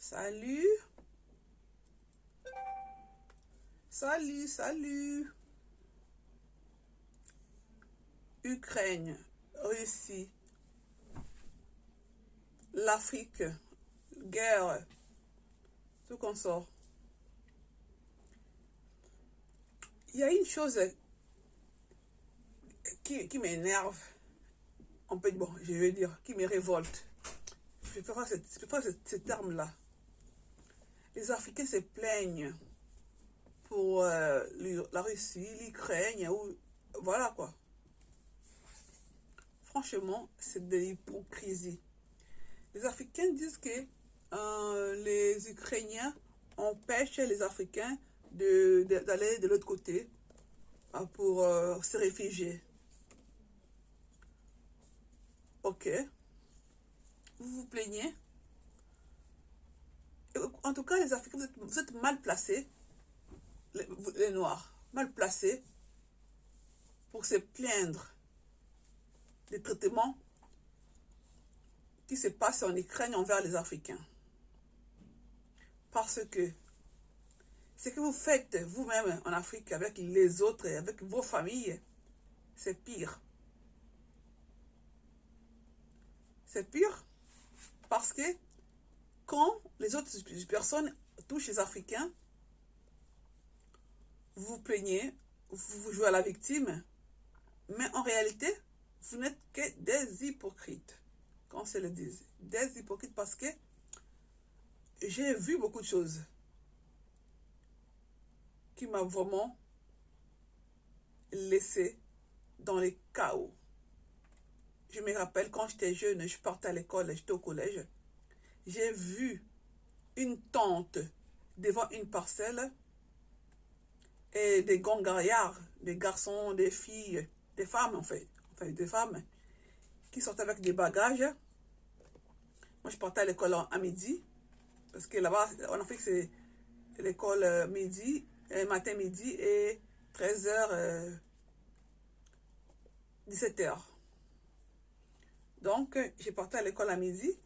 Salut, salut. Ukraine, Russie, l'Afrique, guerre, tout qu'on sort. Il y a une chose qui m'énerve, bon, je vais dire, qui me révolte. Je préfère ce terme-là. Les Africains se plaignent pour la Russie, l'Ukraine, voilà quoi. Franchement, c'est de l'hypocrisie. Les Africains disent que les Ukrainiens empêchent les Africains d'aller de l'autre côté pour se réfugier. Ok, vous vous plaignez. En tout cas, les Africains, vous êtes mal placés, les Noirs, mal placés pour se plaindre des traitements qui se passent en Ukraine envers les Africains. Parce que ce que vous faites vous-même en Afrique avec les autres et avec vos familles, c'est pire. C'est pire parce que quand les autres personnes touchent les Africains, vous vous plaignez, vous jouez à la victime, mais en réalité, vous n'êtes que des hypocrites, quand on se le dit. Des hypocrites parce que j'ai vu beaucoup de choses qui m'a vraiment laissé dans les chaos. Je me rappelle quand j'étais jeune, je partais à l'école, j'étais au collège, j'ai vu une tante devant une parcelle et des gangaillards, des garçons, des filles, des femmes enfin des femmes qui sortaient avec des bagages. Moi, je partais à l'école à midi, parce que là-bas, en Afrique, c'est l'école midi, matin midi et 13h, 17h. Donc, j'ai parti à l'école à midi.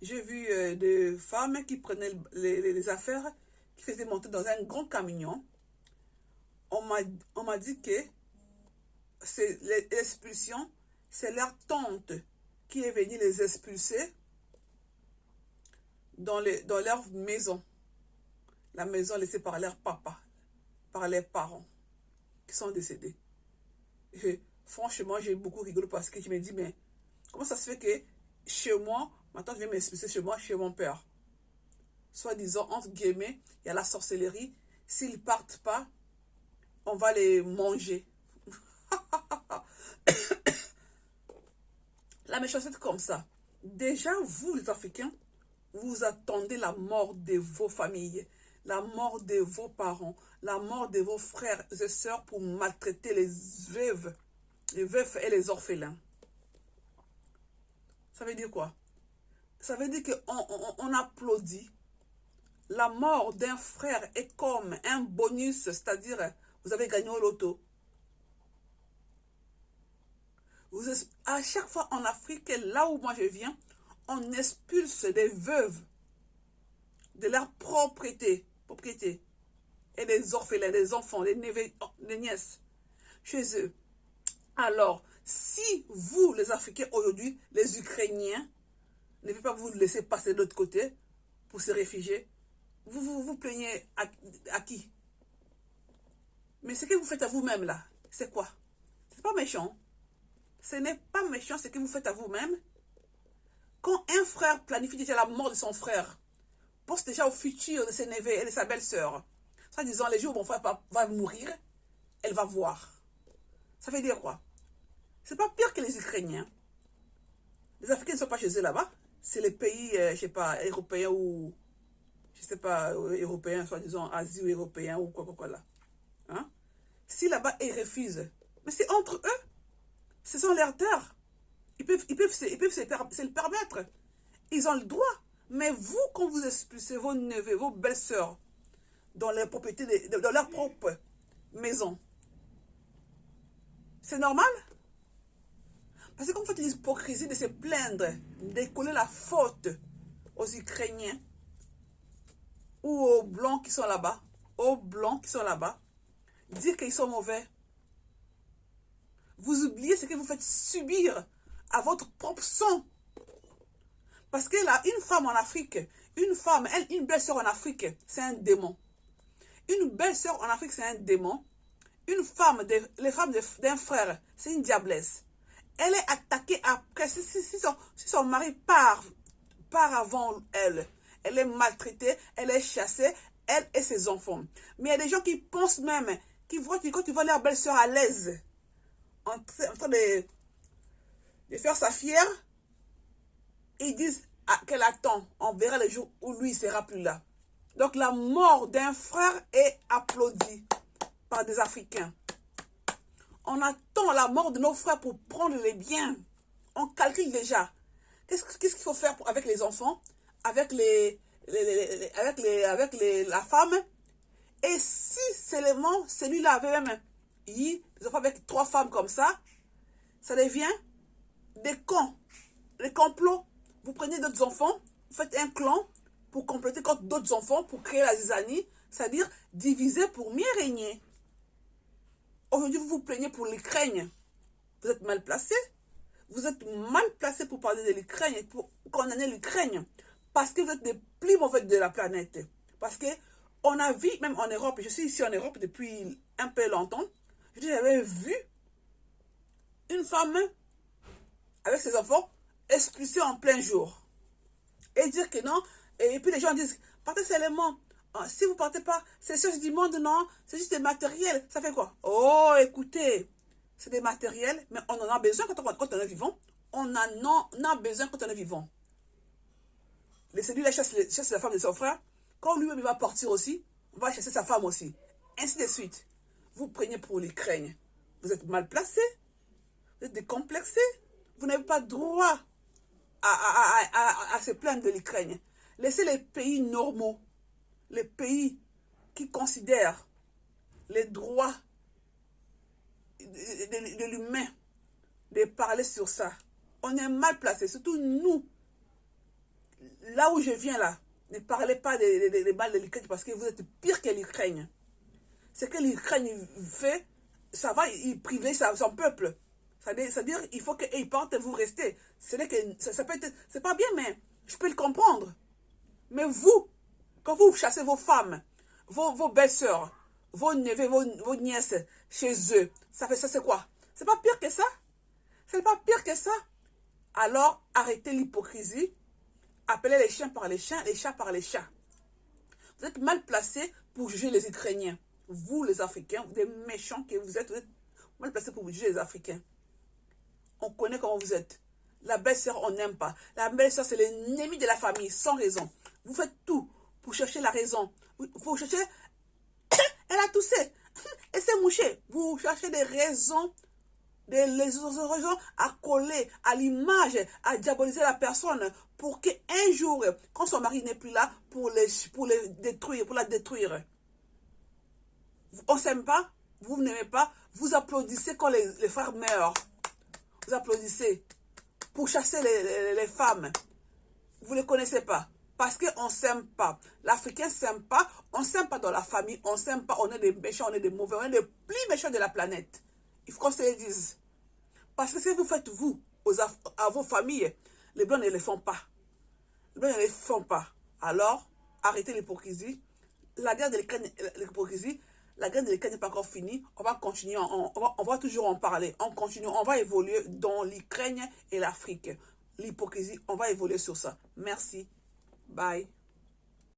J'ai vu des femmes qui prenaient les affaires, qui faisaient monter dans un grand camion. On m'a dit que l'expulsion, c'est leur tante qui est venue les expulser dans leur maison. La maison laissée par leur papa, par les parents qui sont décédés. Et franchement, j'ai beaucoup rigolé parce que je me dis, mais comment ça se fait que chez moi, maintenant je viens m'expulser chez moi, chez mon père. Soi-disant, entre guillemets, il y a la sorcellerie. S'ils partent pas, on va les manger. La méchanceté comme ça. Déjà, vous les Africains, vous attendez la mort de vos familles, la mort de vos parents, la mort de vos frères et sœurs pour maltraiter les veufs et les orphelins. Ça veut dire quoi? Ça veut dire qu'on applaudit la mort d'un frère est comme un bonus, c'est-à-dire vous avez gagné au loto. À chaque fois en Afrique, là où moi je viens, on expulse des veuves de leur propriété et des orphelins, des enfants, des neveux, des nièces chez eux. Alors, si vous, les Africains aujourd'hui, les Ukrainiens, ne pouvez pas vous laisser passer de l'autre côté pour se réfugier, vous plaignez à qui? Mais ce que vous faites à vous-même là, c'est quoi? C'est pas méchant. Ce n'est pas méchant ce que vous faites à vous-même. Quand un frère planifie déjà la mort de son frère, pense déjà au futur de ses neveux et de sa belle-sœur, soit disant les jours où mon frère va mourir, elle va voir. Ça veut dire quoi? C'est pas pire que les Ukrainiens. Les Africains ne sont pas chez eux là-bas. C'est les pays, je sais pas, européens ou, je sais pas, européens, soit disant Asie ou européens ou quoi là. Hein? Si là-bas ils refusent, mais c'est entre eux. Ce sont leurs terres. Ils peuvent se le permettre. Ils ont le droit. Mais vous, quand vous expulsez vos neveux, vos belles-sœurs dans leur propriété, dans leur propre maison, c'est normal? Parce que quand vous faites l'hypocrisie de se plaindre, de coller la faute aux Ukrainiens, ou aux blancs qui sont là-bas, dire qu'ils sont mauvais. Vous oubliez ce que vous faites subir à votre propre sang. Parce que là, une femme en Afrique, une belle-sœur en Afrique, c'est un démon. Une belle-sœur en Afrique, c'est un démon. Une femme, les femmes d'un frère, c'est une diablesse. Elle est attaquée après. Si son mari part avant elle, elle est maltraitée, elle est chassée, elle et ses enfants. Mais il y a des gens qui pensent même, quand tu vois leur belle-sœur à l'aise, en train de faire sa fière, ils disent qu'elle attend. On verra le jour où lui ne sera plus là. Donc la mort d'un frère est applaudie par des Africains. On attend la mort de nos frères pour prendre les biens. On calcule déjà. Qu'est-ce qu'il faut faire avec les enfants, avec la femme. Et si seulement celui-là avait même des enfants avec 3 femmes comme ça devient des cons, des complots. Vous prenez d'autres enfants, vous faites un clan pour compléter contre d'autres enfants, pour créer la zizanie, c'est-à-dire diviser pour mieux régner. Aujourd'hui, vous vous plaignez pour l'Ukraine. Vous êtes mal placé. Vous êtes mal placé pour parler de l'Ukraine et pour condamner l'Ukraine. Parce que vous êtes les plus mauvais de la planète. Parce que on a vu, même en Europe, je suis ici en Europe depuis un peu longtemps, j'avais vu une femme avec ses enfants expulsée en plein jour. Et dire que non. Et puis les gens disent, partez seulement. Si vous ne partez pas, c'est choses du monde, non. C'est juste des matériels. Ça fait quoi? Oh, écoutez, c'est des matériels, mais on en a besoin quand on est vivant. On en a besoin quand on est vivant. Celui-là chasse la femme de son frère. Quand lui-même va partir aussi, on va chasser sa femme aussi. Ainsi de suite. Vous prenez pour l'Ukraine. Vous êtes mal placé. Vous êtes décomplexé. Vous n'avez pas droit à se plaindre de l'Ukraine. Laissez les pays normaux, les pays qui considèrent les droits de l'humain, de parler sur ça. On est mal placé, surtout nous. Là où je viens là, ne parlez pas des balles de l'Ukraine parce que vous êtes pire que l'Ukraine. Ce que l'Ukraine fait, ça va, il privilège son peuple. C'est-à-dire, il faut qu'ils partent et vous restez. Ça peut être, c'est pas bien, mais je peux le comprendre. Mais vous, quand vous chassez vos femmes, vos belles-sœurs, vos neveux, vos nièces chez eux, ça c'est quoi? C'est pas pire que ça? C'est pas pire que ça? Alors, arrêtez l'hypocrisie. Appelez les chiens par les chiens, les chats par les chats. Vous êtes mal placés pour juger les Ukrainiens. Vous, les Africains, des méchants que vous êtes mal placés pour juger les Africains. On connaît comment vous êtes. La belle-sœur, on n'aime pas. La belle-sœur, c'est l'ennemi de la famille, sans raison. Vous faites tout pour chercher la raison. Vous cherchez... Elle a toussé. Elle s'est mouchée. Vous cherchez des raisons, des raisons à coller à l'image, à diaboliser la personne pour qu'un jour, quand son mari n'est plus là, pour les détruire, pour la détruire. On ne s'aime pas, vous n'aimez pas, vous applaudissez quand les frères meurent. Vous applaudissez pour chasser les femmes. Vous ne les connaissez pas. Parce qu'on ne s'aime pas. L'Africain ne s'aime pas. On ne s'aime pas dans la famille. On ne s'aime pas. On est des méchants, on est des mauvais. On est les plus méchants de la planète. Il faut qu'on se le dise. Parce que si vous faites, vous, à vos familles, les blancs ne les font pas. Les blancs ne les font pas. Alors, arrêtez l'hypocrisie. La guerre de l'hypocrisie, la guerre de l'Ukraine n'est pas encore finie. On va continuer, on va toujours en parler. On continue, on va évoluer dans l'Ukraine et l'Afrique. L'hypocrisie, on va évoluer sur ça. Merci. Bye.